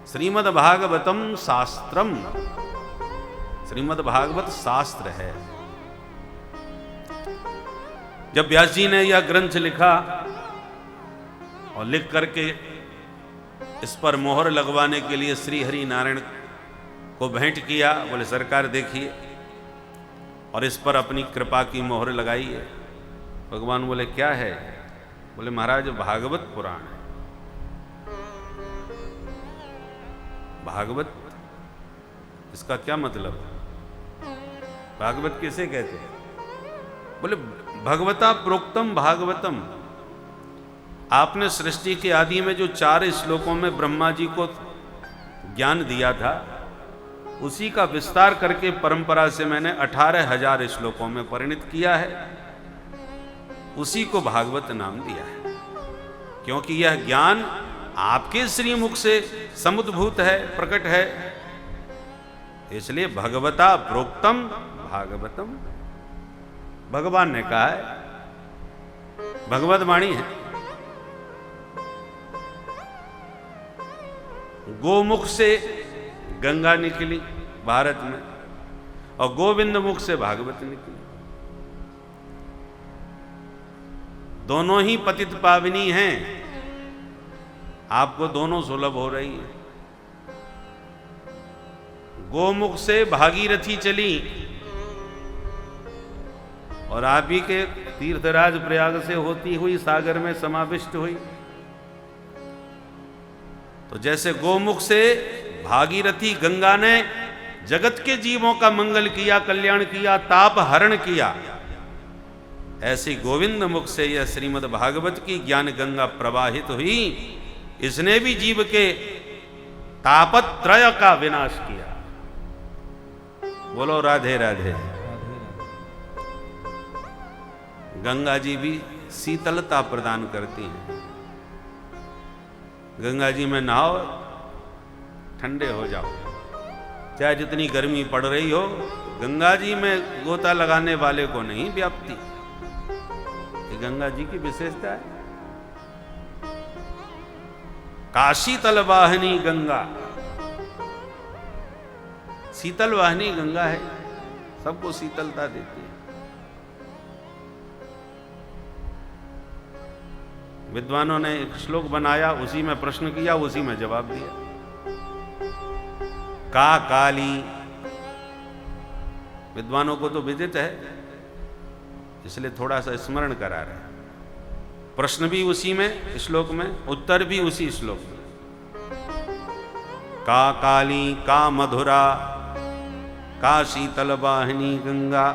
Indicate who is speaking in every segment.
Speaker 1: श्रीमद् भागवतम शास्त्रम, श्रीमद् भागवत शास्त्र है। जब व्यास जी ने यह ग्रंथ लिखा और लिख करके इस पर मोहर लगवाने के लिए श्री हरि नारायण को भेंट किया, बोले सरकार देखिए, और इस पर अपनी कृपा की मोहर लगाई है। भगवान बोले क्या है? बोले महाराज भागवत पुराण है। भागवत, इसका क्या मतलब? भागवत किसे कहते हैं? बोले भगवता प्रोक्तम भागवतम। आपने सृष्टि के आदि में जो 4 श्लोकों में ब्रह्मा जी को ज्ञान दिया था, उसी का विस्तार करके परंपरा से मैंने 18,000 श्लोकों में परिणित किया है। उसी को भागवत नाम दिया है, क्योंकि यह ज्ञान आपके श्रीमुख से समुद्भूत है, प्रकट है। इसलिए भगवता प्रोक्तम भागवतम, भगवान ने कहा है, भगवत वाणी है। गोमुख से गंगा निकली भारत में, और गोविंद मुख से भागवत निकली। दोनों ही पतित पावनी हैं, आपको दोनों सुलभ हो रही है। गोमुख से भागीरथी चली और आप ही के तीर्थराज प्रयाग से होती हुई सागर में समाविष्ट हुई। तो जैसे गोमुख से भागीरथी गंगा ने जगत के जीवों का मंगल किया, कल्याण किया, ताप हरण किया, ऐसी गोविंद मुख से यह श्रीमद् भागवत की ज्ञान गंगा प्रवाहित हुई। इसने भी जीव के तापत्रय का विनाश किया। बोलो राधे राधे। गंगा जी भी शीतलता प्रदान करती हैं। गंगा जी में नहाओ, ठंडे हो जाओ। चाहे जितनी गर्मी पड़ रही हो, गंगा जी में गोता लगाने वाले को नहीं व्याप्ति। ये गंगा जी की विशेषता है। काशी तल वाहिनी गंगा, शीतल वाहिनी गंगा है, सबको शीतलता देती है। विद्वानों ने एक श्लोक बनाया, उसी में प्रश्न किया, उसी में जवाब दिया। का काली, विद्वानों को तो विदित है, इसलिए थोड़ा सा स्मरण करा रहे हैं। प्रश्न भी उसी में श्लोक में, उत्तर भी उसी श्लोक में। का काली, का मधुरा, का शीतल वाहिनी गंगा,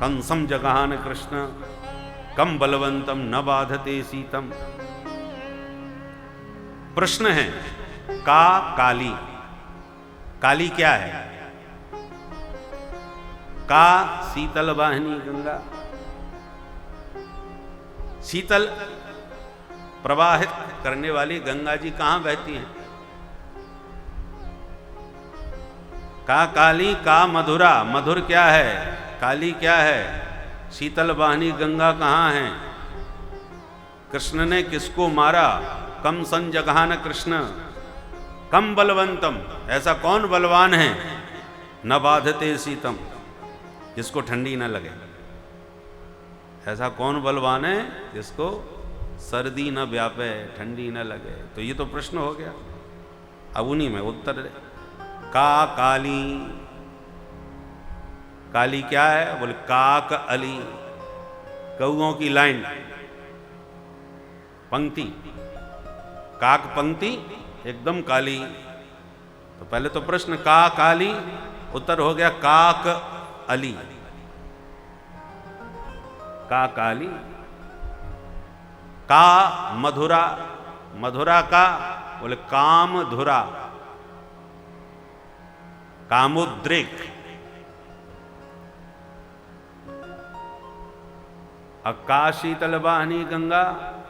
Speaker 1: कंसम जगहान कृष्ण, कम बलवंतम न बाधते शीतम। प्रश्न है का काली, काली क्या है? का शीतल वाहिनी गंगा, शीतल प्रवाहित करने वाली गंगा जी कहां बहती हैं? का काली, का मधुरा, मधुर क्या है, काली क्या है, शीतल वाहिनी गंगा कहां है? कृष्ण ने किसको मारा? कम संजगहान कृष्ण, कम बलवंतम, ऐसा कौन बलवान है? न बाधते शीतम, जिसको ठंडी न लगे। ऐसा कौन बलवान है जिसको सर्दी न व्यापे, ठंडी न लगे? तो ये तो प्रश्न हो गया। अब उन्हीं में उत्तर दे। का काली, काली क्या है? बोले काक अली, कौओं की लाइन, पंक्ति, काक पंक्ति एकदम काली। तो पहले तो प्रश्न का काली, उत्तर हो गया काक अली। का काली, का मधुरा, मधुरा का बोले काम धुरा, कामोद्रेक। का शीतल वाहिनी गंगा,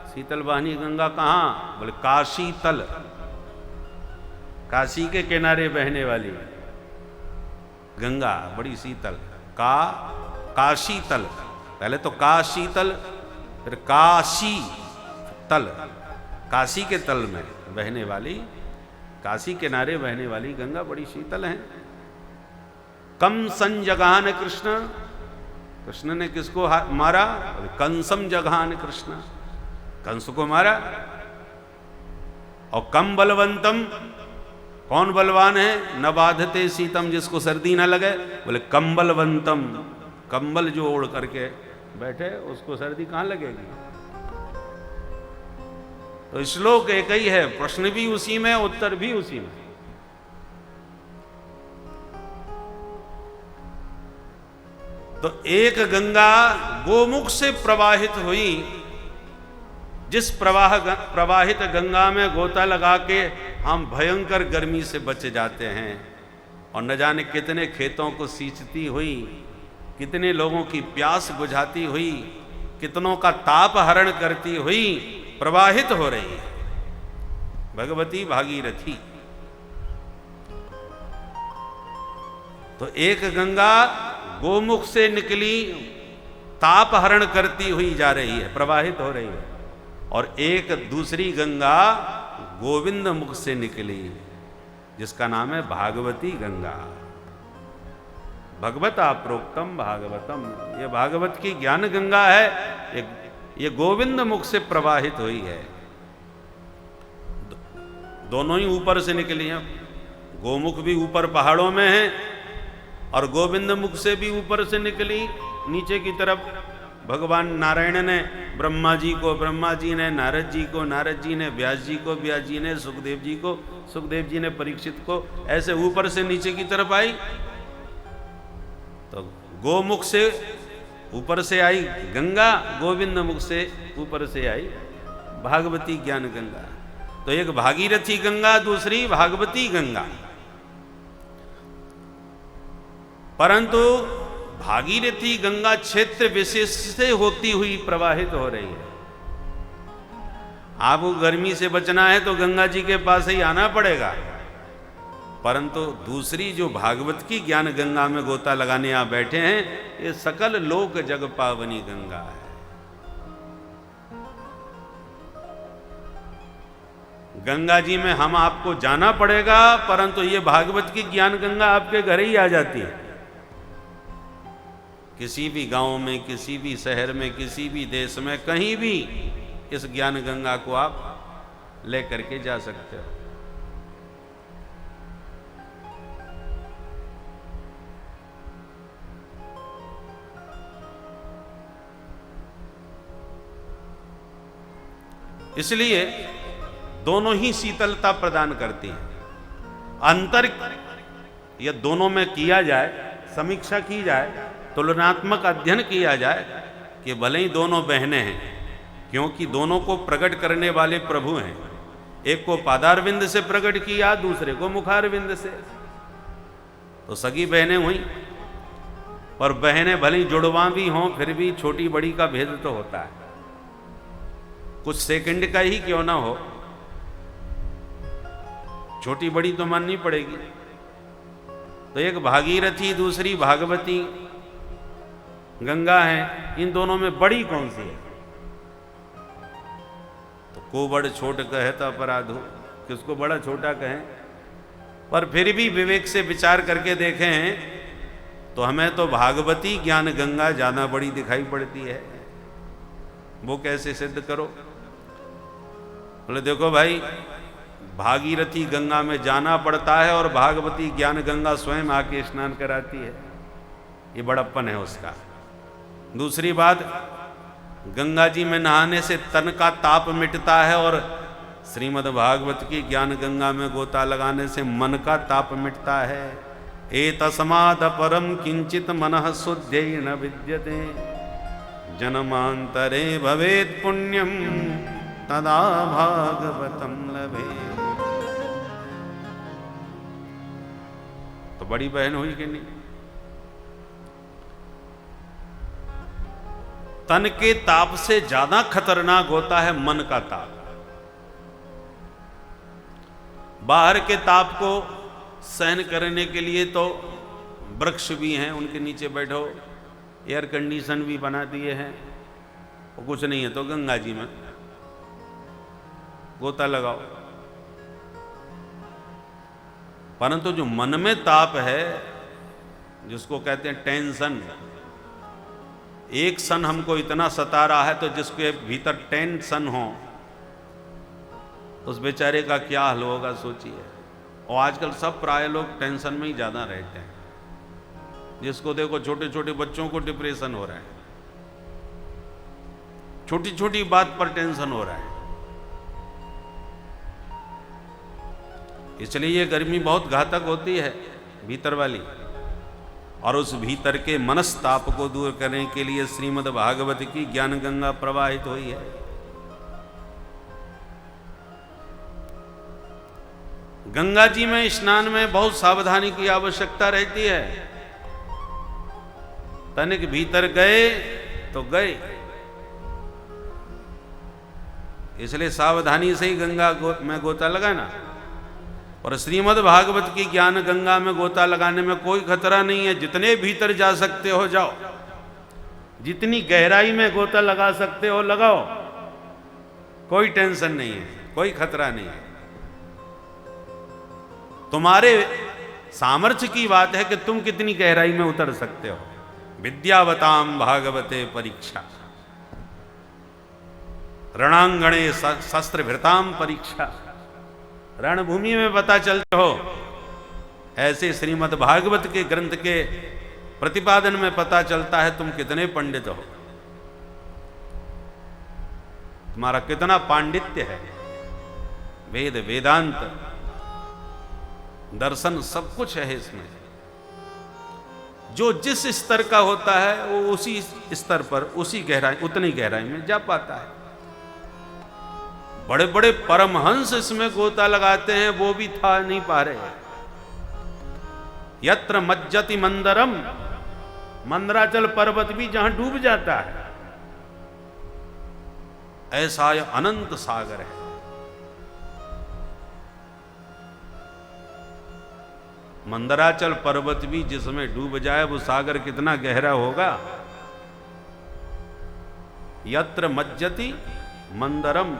Speaker 1: शीतल वाहिनी गंगा कहां? बोले काशी तल, काशी के किनारे बहने वाली गंगा बड़ी शीतल। का काशी तल, पहले तो काशी तल, फिर काशी तल, काशी के तल में बहने वाली, काशी किनारे बहने वाली गंगा बड़ी शीतल है। कम संजगान कृष्ण, कृष्ण ने किसको मारा? कंसम जघान कृष्ण, कंस को मारा। और कम बलवंतम, कौन बलवान है? न बाधते शीतम, जिसको सर्दी ना लगे। बोले कम बलवंतम, कंबल जो ओढ़ करके बैठे उसको सर्दी कहां लगेगी? तो श्लोक एक ही है, प्रश्न भी उसी में, उत्तर भी उसी में। तो एक गंगा गोमुख से प्रवाहित हुई, जिस प्रवाहित गंगा में गोता लगा के हम भयंकर गर्मी से बच जाते हैं, और न जाने कितने खेतों को सींचती हुई, कितने लोगों की प्यास बुझाती हुई, कितनों का ताप हरण करती हुई प्रवाहित हो रही है भगवती भागीरथी। तो एक गंगा गोमुख से निकली, ताप हरण करती हुई जा रही है, प्रवाहित हो रही है, और एक दूसरी गंगा गोविंद मुख से निकली, जिसका नाम है भागवती गंगा। भगवता प्रोक्तम भागवतम, ये भागवत की ज्ञान गंगा है, ये गोविंद मुख से प्रवाहित हुई है। दोनों ही ऊपर से निकली हैं, गोमुख भी ऊपर पहाड़ों में है और गोविंद मुख से भी ऊपर से निकली नीचे की तरफ। भगवान नारायण ने ब्रह्मा जी को, ब्रह्मा जी ने नारद जी को, नारद जी ने व्यास जी को, व्यास जी ने सुखदेव जी को, सुखदेव जी ने परीक्षित को, ऐसे ऊपर से नीचे की तरफ आई। तो गोमुख से ऊपर से आई गंगा, गोविंद मुख से ऊपर से आई भागवती ज्ञान गंगा। तो एक भागीरथी गंगा, दूसरी भागवती गंगा। परंतु भागीरथी गंगा क्षेत्र विशेष से होती हुई प्रवाहित हो रही है। आपको गर्मी से बचना है तो गंगा जी के पास ही आना पड़ेगा। परंतु दूसरी जो भागवत की ज्ञान गंगा में गोता लगाने आप बैठे हैं, ये सकल लोक जग पावनी गंगा है। गंगा जी में हम आपको जाना पड़ेगा, परंतु ये भागवत की ज्ञान गंगा आपके घर ही आ जाती है। किसी भी गांव में, किसी भी शहर में, किसी भी देश में, कहीं भी इस ज्ञान गंगा को आप लेकर के जा सकते हो। इसलिए दोनों ही शीतलता प्रदान करती हैं। अंतर या दोनों में किया जाए, समीक्षा की जाए, तुलनात्मक अध्ययन किया जाए कि भले ही दोनों बहनें हैं, क्योंकि दोनों को प्रकट करने वाले प्रभु हैं। एक को पादारविंद से प्रकट किया, दूसरे को मुखारविंद से। तो सगी बहनें हुई, पर बहनें भले ही जुड़वा भी हों, फिर भी छोटी बड़ी का भेद तो होता है। कुछ सेकंड का ही क्यों ना हो, छोटी बड़ी तो माननी पड़ेगी। तो एक भागीरथी, दूसरी भागवती गंगा है। इन दोनों में बड़ी कौन सी है? तो को बड़ छोट कहे तो अपराध हो, किसको बड़ा छोटा कहें। पर फिर भी विवेक से विचार करके देखें तो हमें तो भागवती ज्ञान गंगा ज्यादा बड़ी दिखाई पड़ती है। वो कैसे सिद्ध करो? बोले देखो भाई, भागीरथी गंगा में जाना पड़ता है और भागवती ज्ञान गंगा स्वयं आके स्नान कराती है। ये बड़प्पन है उसका। दूसरी बात, गंगा जी में नहाने से तन का ताप मिटता है और श्रीमद् भागवत की ज्ञान गंगा में गोता लगाने से मन का ताप मिटता है। एतस्माद् परम किंचित मनः शुद्धेन विद्यते, जन्मांतरे भवेत् पुण्यम तदा भागवतम लभे। तो बड़ी बहन हुई कि नहीं? तन के ताप से ज्यादा खतरनाक होता है मन का ताप। बाहर के ताप को सहन करने के लिए तो वृक्ष भी हैं, उनके नीचे बैठो, एयर कंडीशन भी बना दिए हैं, वो कुछ नहीं है। तो गंगा जी में गोता लगाओ। परंतु जो मन में ताप है, जिसको कहते हैं टेंशन, एक सन हमको इतना सता रहा है, तो जिसके भीतर टेंशन हो उस बेचारे का क्या हाल होगा सोचिए। और आजकल सब प्राय लोग टेंशन में ही ज़्यादा रहते हैं। जिसको देखो छोटे छोटे बच्चों को डिप्रेशन हो रहा है, छोटी छोटी बात पर टेंशन हो रहा है। इसलिए ये गर्मी बहुत घातक होती है भीतर वाली। और उस भीतर के मनस्ताप को दूर करने के लिए श्रीमद् भागवत की ज्ञान गंगा प्रवाहित हुई है। गंगा जी में स्नान में बहुत सावधानी की आवश्यकता रहती है। तनिक भीतर गए तो गए, इसलिए सावधानी से ही गंगा में गोता लगाना। और श्रीमद् भागवत की ज्ञान गंगा में गोता लगाने में कोई खतरा नहीं है। जितने भीतर जा सकते हो जाओ, जितनी गहराई में गोता लगा सकते हो लगाओ, कोई टेंशन नहीं है, कोई खतरा नहीं है। तुम्हारे सामर्थ्य की बात है कि तुम कितनी गहराई में उतर सकते हो। विद्यावताम भागवते परीक्षा, रणांगणे शस्त्र भृताम परीक्षा। रणभूमि में पता चलते हो, ऐसे श्रीमद् भागवत के ग्रंथ के प्रतिपादन में पता चलता है तुम कितने पंडित हो, तुम्हारा कितना पांडित्य है। वेद वेदांत दर्शन सब कुछ है इसमें। जो जिस स्तर का होता है वो उसी स्तर पर, उसी गहराई, उतनी गहराई में जा पाता है। बड़े बड़े परमहंस इसमें गोता लगाते हैं, वो भी था नहीं पा रहे। यत्र मज्जति मंदरम, मंदराचल पर्वत भी जहां डूब जाता है, ऐसा यह अनंत सागर है। मंदराचल पर्वत भी जिसमें डूब जाए वो सागर कितना गहरा होगा। यत्र मज्जति मंदरम,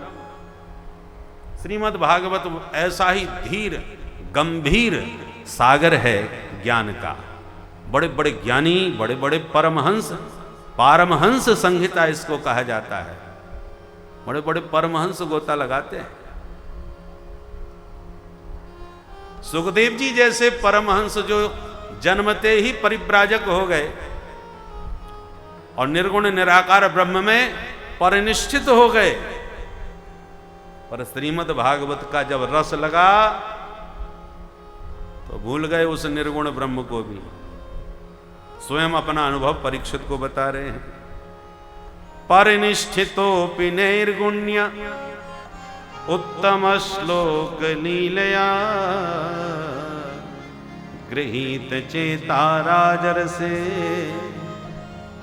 Speaker 1: श्रीमद् भागवत ऐसा ही धीर गंभीर सागर है ज्ञान का। बड़े बड़े ज्ञानी, बड़े बड़े परमहंस, पारमहंस संहिता इसको कहा जाता है। बड़े बड़े परमहंस गोता लगाते हैं। सुखदेव जी जैसे परमहंस जो जन्मते ही परिव्राजक हो गए और निर्गुण निराकार ब्रह्म में परिनिष्ठित हो गए, पर श्रीमद् भागवत का जब रस लगा तो भूल गए उस निर्गुण ब्रह्म को भी। स्वयं अपना अनुभव परीक्षित को बता रहे हैं। परिनिष्ठितोऽपि नैर्गुण्य उत्तम श्लोक लीलया गृहीत चेता राजरसे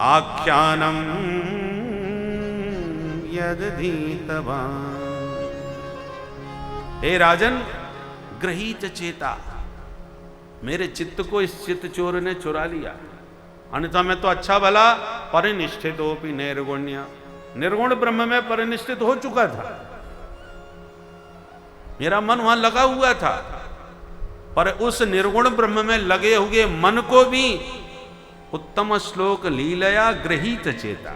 Speaker 1: आख्यानम यदधीतवान्। हे राजन, गृहीत चेता, मेरे चित्त को इस चित्त चोर ने चुरा लिया। अन्यथा मैं तो अच्छा भला परिनिष्ठितोऽपि नैर्गुण्य, निर्गुण ब्रह्म में परिनिष्ठित हो चुका था। मेरा मन वहां लगा हुआ था, पर उस निर्गुण ब्रह्म में लगे हुए मन को भी उत्तम श्लोक लीलया गृहीत चेता,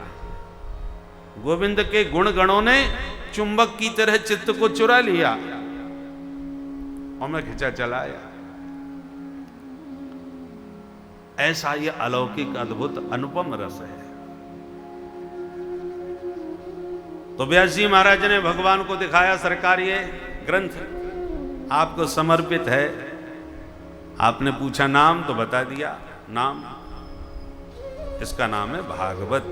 Speaker 1: गोविंद के गुण गणों ने चुंबक की तरह चित्त को चुरा लिया और मैं खिंचा चला आया। ऐसा ये अलौकिक अद्भुत अनुपम रस है। तो व्यास जी महाराज ने भगवान को दिखाया, सरकार ये ग्रंथ आपको समर्पित है। आपने पूछा नाम, तो बता दिया नाम, इसका नाम है भागवत।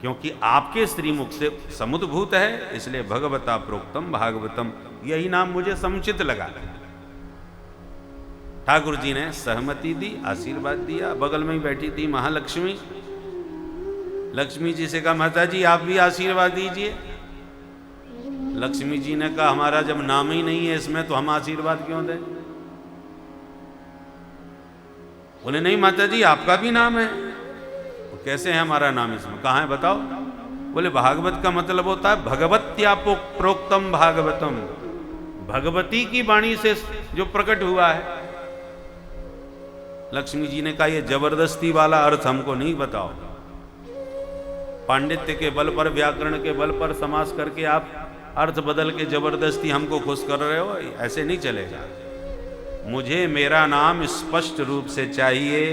Speaker 1: क्योंकि आपके श्रीमुख से समुद्भूत है, इसलिए भगवता प्रोक्तम भागवतम, यही नाम मुझे समुचित लगा। ठाकुर जी ने सहमति दी, आशीर्वाद दिया। बगल में ही बैठी थी महालक्ष्मी। लक्ष्मी जी से कहा, माता जी आप भी आशीर्वाद दीजिए। लक्ष्मी जी ने कहा, हमारा जब नाम ही नहीं है इसमें तो हम आशीर्वाद क्यों दें। बोले नहीं माता जी आपका भी नाम है। कैसे है हमारा नाम इसमें, कहाँ है बताओ। बोले भागवत का मतलब होता है भगवत्या प्रोक्तम भागवतम, भगवती की वाणी से जो प्रकट हुआ है। लक्ष्मी जी ने कहा ये जबरदस्ती वाला अर्थ हमको नहीं बताओ, पांडित्य के बल पर, व्याकरण के बल पर समास करके आप अर्थ बदल के जबरदस्ती हमको खुश कर रहे हो, ऐसे नहीं चलेगा। मुझे मेरा नाम स्पष्ट रूप से चाहिए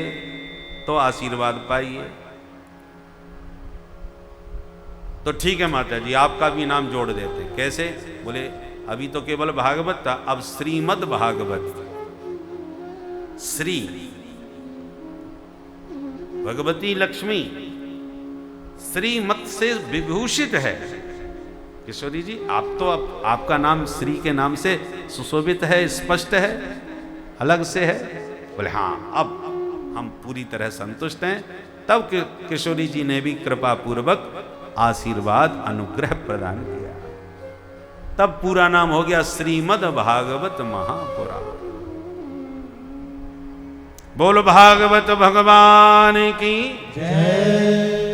Speaker 1: तो आशीर्वाद पाइए। तो ठीक है माता जी, आपका भी नाम जोड़ देते। कैसे? बोले अभी तो केवल भागवत था, अब श्रीमद् भागवत। श्री भगवती लक्ष्मी श्रीमत से विभूषित है। किशोरी जी, आप तो आपका नाम श्री के नाम से सुशोभित है, स्पष्ट है, अलग से है। बोले हाँ, अब हम पूरी तरह संतुष्ट हैं। तब किशोरी जी ने भी कृपा पूर्वक आशीर्वाद अनुग्रह प्रदान किया। तब पूरा नाम हो गया श्रीमद् भागवत महापुराण। बोल भागवत भगवान की जय।